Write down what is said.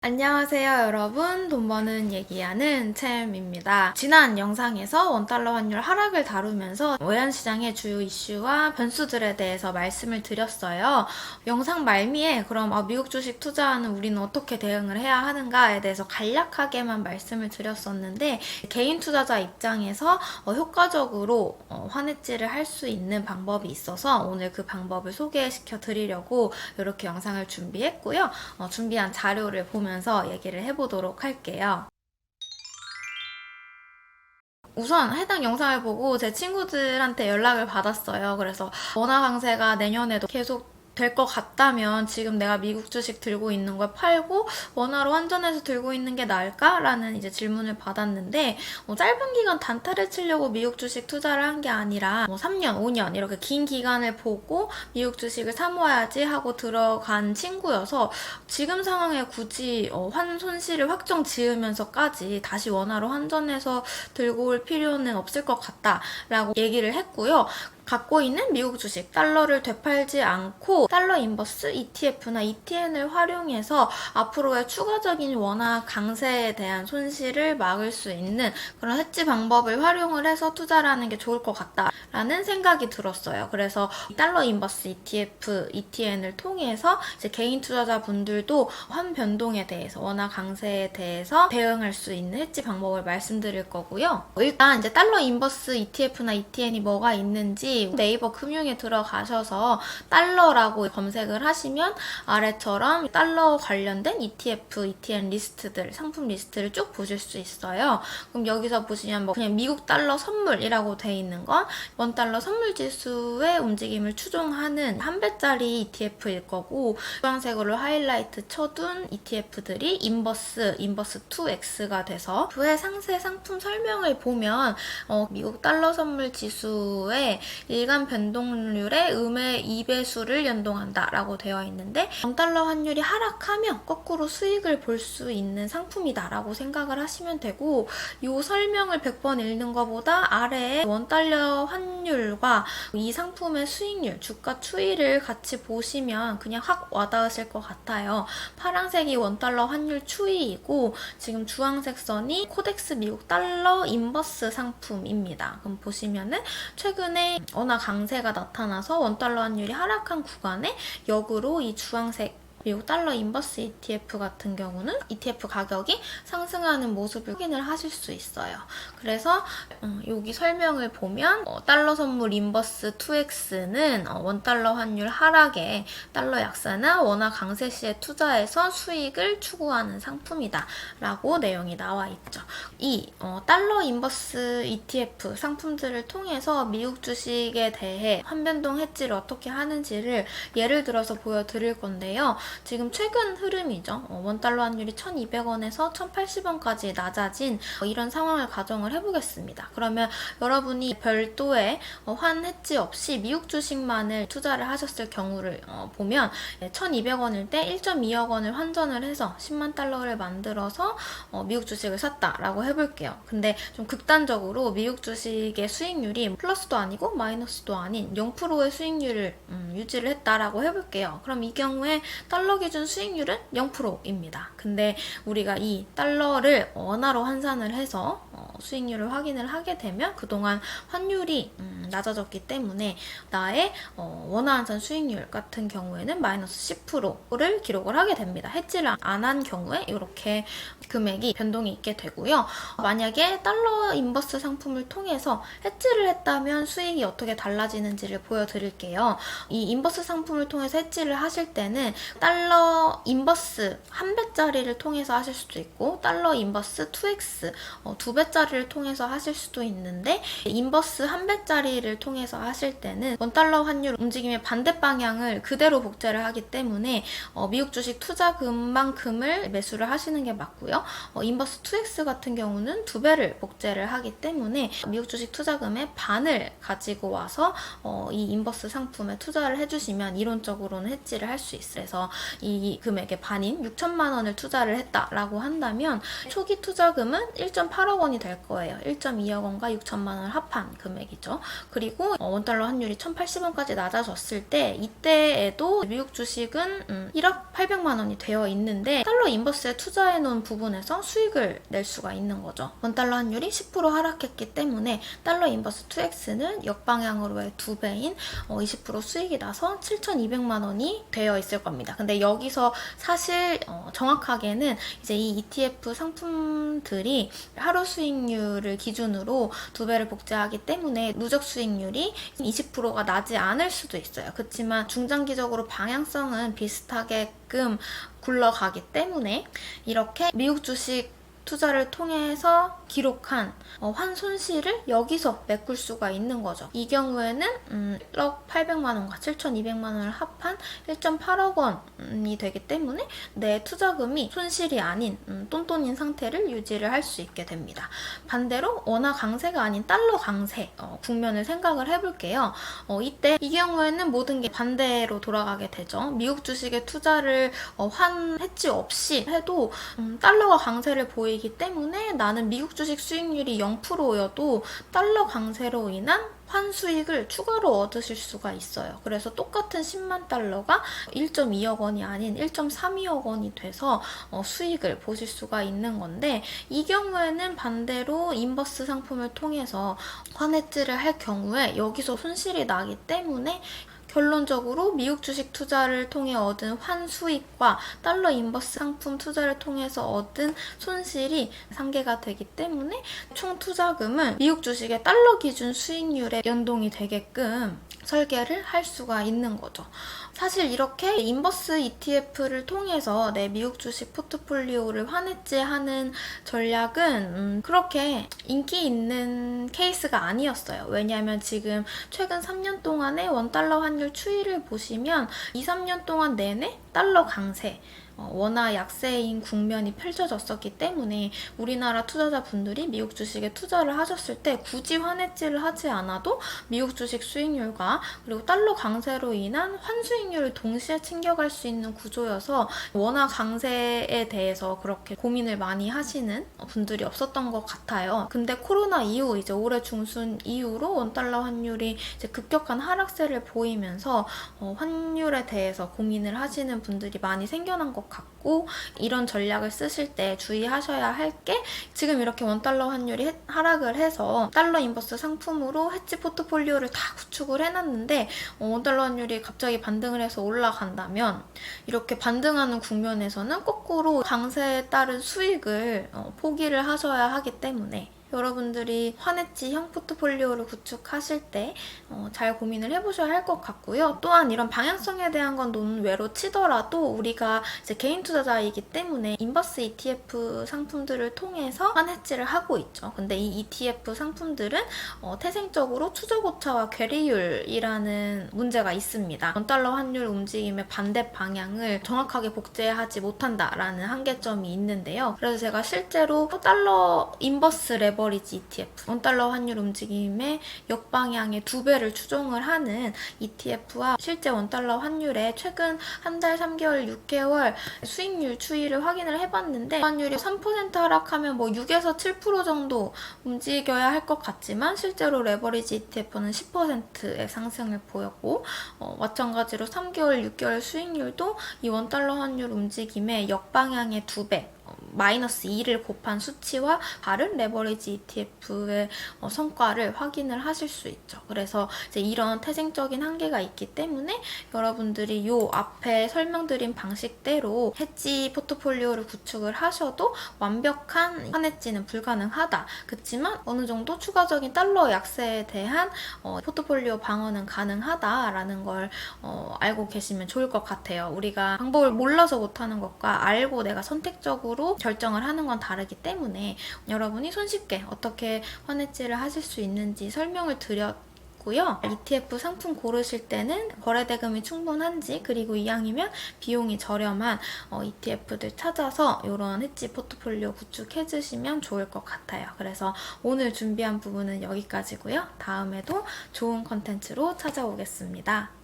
안녕하세요 여러분, 돈 버는 얘기하는 챔입니다. 지난 영상에서 원달러 환율 하락을 다루면서 외환시장의 주요 이슈와 변수들에 대해서 말씀을 드렸어요. 영상 말미에 그럼 미국 주식 투자하는 우리는 어떻게 대응을 해야 하는가에 대해서 간략하게만 말씀을 드렸었는데, 개인 투자자 입장에서 효과적으로 환해지를 할 수 있는 방법이 있어서 오늘 그 방법을 소개시켜 드리려고 이렇게 영상을 준비했고요. 준비한 자료를 보면 얘기를 해보도록 할게요. 우선 해당 영상을 보고 제 친구들한테 연락을 받았어요. 그래서 원화 강세가 내년에도 계속 될 것 같다면 지금 내가 미국 주식 들고 있는 걸 팔고 원화로 환전해서 들고 있는 게 나을까? 라는 이제 질문을 받았는데, 짧은 기간 단타를 치려고 미국 주식 투자를 한 게 아니라 3년, 5년 이렇게 긴 기간을 보고 미국 주식을 사모아야지 하고 들어간 친구여서 지금 상황에 굳이 손실을 확정 지으면서까지 다시 원화로 환전해서 들고 올 필요는 없을 것 같다라고 얘기를 했고요. 갖고 있는 미국 주식 달러를 되팔지 않고 달러 인버스 ETF나 ETN을 활용해서 앞으로의 추가적인 원화 강세에 대한 손실을 막을 수 있는 그런 해지 방법을 활용을 해서 투자를 하는 게 좋을 것 같다라는 생각이 들었어요. 그래서 달러 인버스 ETF, ETN을 통해서 이제 개인 투자자분들도 환 변동에 대해서, 원화 강세에 대해서 대응할 수 있는 해지 방법을 말씀드릴 거고요. 일단 이제 달러 인버스 ETF나 ETN이 뭐가 있는지 네이버 금융에 들어가셔서 달러라고 검색을 하시면 아래처럼 달러 관련된 ETF, ETN 리스트들, 상품 리스트를 쭉 보실 수 있어요. 그럼 여기서 보시면 그냥 미국 달러 선물이라고 돼 있는 건 원달러 선물 지수의 움직임을 추종하는 한 배짜리 ETF일 거고, 주황색으로 하이라이트 쳐둔 ETF들이 인버스 2X가 돼서 그의 상세 상품 설명을 보면 미국 달러 선물 지수의 일간 변동률의 음의 2배수를 연동한다라고 되어 있는데, 원달러 환율이 하락하면 거꾸로 수익을 볼 수 있는 상품이다라고 생각을 하시면 되고, 이 설명을 100번 읽는 것보다 아래에 원달러 환율과 이 상품의 수익률, 주가 추이를 같이 보시면 그냥 확 와닿으실 것 같아요. 파란색이 원달러 환율 추이이고 지금 주황색 선이 코덱스 미국 달러 인버스 상품입니다. 그럼 보시면은 최근에 원화 강세가 나타나서 원달러 환율이 하락한 구간에 역으로 이 주황색 미국 달러 인버스 ETF 같은 경우는 ETF 가격이 상승하는 모습을 확인을 하실 수 있어요. 그래서 여기 설명을 보면 달러 선물 인버스 2X는 원달러 환율 하락에 달러 약세나 원화 강세 시에 투자해서 수익을 추구하는 상품이다 라고 내용이 나와 있죠. 이 달러 인버스 ETF 상품들을 통해서 미국 주식에 대해 환변동 해지를 어떻게 하는지를 예를 들어서 보여드릴 건데요. 지금 최근 흐름이죠. 원달러 환율이 1200원에서 1080원까지 낮아진 이런 상황을 가정을 해보겠습니다. 그러면 여러분이 별도의 환 해지 없이 미국 주식만을 투자를 하셨을 경우를 보면 1200원일 때 1.2억 원을 환전을 해서 10만 달러를 만들어서 미국 주식을 샀다라고 해볼게요. 근데 좀 극단적으로 미국 주식의 수익률이 플러스도 아니고 마이너스도 아닌 0%의 수익률을 유지를 했다라고 해볼게요. 그럼 이 경우에 달러 기준 수익률은 0%입니다. 근데 우리가 이 달러를 원화로 환산을 해서 수익률을 확인을 하게 되면 그동안 환율이 낮아졌기 때문에 나의 원화 환산 수익률 같은 경우에는 마이너스 10%를 기록을 하게 됩니다. 해지를 안 한 경우에 이렇게 금액이 변동이 있게 되고요. 만약에 달러 인버스 상품을 통해서 해지를 했다면 수익이 어떻게 달라지는지를 보여드릴게요. 이 인버스 상품을 통해서 해지를 하실 때는 달러 인버스 한 배짜리를 통해서 하실 수도 있고 달러 인버스 2X 2배짜리를 통해서 하실 수도 있는데, 인버스 한 배짜리를 통해서 하실 때는 원달러 환율 움직임의 반대 방향을 그대로 복제를 하기 때문에 미국 주식 투자금만큼을 매수를 하시는 게 맞고요. 인버스 2X 같은 경우는 2배를 복제를 하기 때문에 미국 주식 투자금의 반을 가지고 와서 이 인버스 상품에 투자를 해주시면 이론적으로는 해지를 할 수 있어요. 그래서 이 금액의 반인 6천만 원을 투자를 했다라고 한다면 초기 투자금은 1.8억 원이 될 될 거예요. 1.2억 원과 6천만 원을 합한 금액이죠. 그리고 원달러 환율이 1,080원까지 낮아졌을 때 이때에도 미국 주식은 1억 800만 원이 되어 있는데 달러 인버스에 투자해 놓은 부분에서 수익을 낼 수가 있는 거죠. 원달러 환율이 10% 하락했기 때문에 달러 인버스 2X는 역방향으로의 2배인 20% 수익이 나서 7,200만 원이 되어 있을 겁니다. 근데 여기서 사실 정확하게는 이제 이 ETF 상품들이 하루 수익률을 기준으로 2배를 복제하기 때문에 누적 수익률이 20%가 나지 않을 수도 있어요. 그렇지만 중장기적으로 방향성은 비슷하게끔 굴러가기 때문에 이렇게 미국 주식 투자를 통해서 기록한 환손실을 여기서 메꿀 수가 있는 거죠. 이 경우에는 1억 800만 원과 7,200만 원을 합한 1.8억 원이 되기 때문에 내 투자금이 손실이 아닌 똔똔인 상태를 유지를 할 수 있게 됩니다. 반대로 원화 강세가 아닌 달러 강세 국면을 생각을 해볼게요. 이때 이 경우에는 모든 게 반대로 돌아가게 되죠. 미국 주식에 투자를 환해지 없이 해도 달러가 강세를 보이기 때문에 나는 미국 주식 수익률이 0%여도 달러 강세로 인한 환수익을 추가로 얻으실 수가 있어요. 그래서 똑같은 10만 달러가 1.2억 원이 아닌 1.32억 원이 돼서 수익을 보실 수가 있는 건데 이 경우에는 반대로 인버스 상품을 통해서 환해지를 할 경우에 여기서 손실이 나기 때문에 결론적으로 미국 주식 투자를 통해 얻은 환수익과 달러 인버스 상품 투자를 통해서 얻은 손실이 상계가 되기 때문에 총 투자금은 미국 주식의 달러 기준 수익률에 연동이 되게끔 설계를 할 수가 있는 거죠. 사실 이렇게 인버스 ETF를 통해서 내 미국 주식 포트폴리오를 환해지하는 전략은 그렇게 인기 있는 케이스가 아니었어요. 왜냐하면 지금 최근 3년 동안의 원달러 환율 추이를 보시면 2, 3년 동안 내내 달러 강세, 원화 약세인 국면이 펼쳐졌었기 때문에 우리나라 투자자분들이 미국 주식에 투자를 하셨을 때 굳이 환해지를 하지 않아도 미국 주식 수익률과 그리고 달러 강세로 인한 환수익률을 동시에 챙겨갈 수 있는 구조여서 원화 강세에 대해서 그렇게 고민을 많이 하시는 분들이 없었던 것 같아요. 근데 코로나 이후 이제 올해 중순 이후로 원달러 환율이 이제 급격한 하락세를 보이면서 환율에 대해서 고민을 하시는 분들이 많이 생겨난 것 같고 이런 전략을 쓰실 때 주의하셔야 할 게 지금 이렇게 원달러 환율이 하락을 해서 달러 인버스 상품으로 해지 포트폴리오를 다 구축을 해놨는데 원달러 환율이 갑자기 반등을 해서 올라간다면 이렇게 반등하는 국면에서는 거꾸로 강세에 따른 수익을 포기를 하셔야 하기 때문에 여러분들이 환해지형 포트폴리오를 구축하실 때 잘 고민을 해보셔야 할 것 같고요. 또한 이런 방향성에 대한 건 논외로 치더라도 우리가 이제 개인 투자자이기 때문에 인버스 ETF 상품들을 통해서 환해지를 하고 있죠. 근데 이 ETF 상품들은 태생적으로 추적오차와 괴리율이라는 문제가 있습니다. 원달러 환율 움직임의 반대 방향을 정확하게 복제하지 못한다라는 한계점이 있는데요. 그래서 제가 실제로 달러 인버스 레버리지 ETF, 원달러 환율 움직임의 역방향의 2배를 추종을 하는 ETF와 실제 원달러 환율의 최근 한 달, 3개월, 6개월 수익률 추이를 확인을 해봤는데 환율이 3% 하락하면 뭐 6에서 7% 정도 움직여야 할 것 같지만 실제로 레버리지 ETF는 10%의 상승을 보였고 마찬가지로 3개월, 6개월 수익률도 이 원달러 환율 움직임의 역방향의 2배 마이너스 2를 곱한 수치와 다른 레버리지 ETF의 성과를 확인을 하실 수 있죠. 그래서 이제 이런 태생적인 한계가 있기 때문에 여러분들이 요 앞에 설명드린 방식대로 해지 포트폴리오를 구축을 하셔도 완벽한 환해지는 불가능하다. 그렇지만 어느 정도 추가적인 달러 약세에 대한 포트폴리오 방어는 가능하다라는 걸 알고 계시면 좋을 것 같아요. 우리가 방법을 몰라서 못하는 것과 알고 내가 선택적으로 결정을 하는 건 다르기 때문에 여러분이 손쉽게 어떻게 환해지를 하실 수 있는지 설명을 드렸고요. ETF 상품 고르실 때는 거래대금이 충분한지 그리고 이왕이면 비용이 저렴한 ETF들 찾아서 이런 해지 포트폴리오 구축해 주시면 좋을 것 같아요. 그래서 오늘 준비한 부분은 여기까지고요. 다음에도 좋은 컨텐츠로 찾아오겠습니다.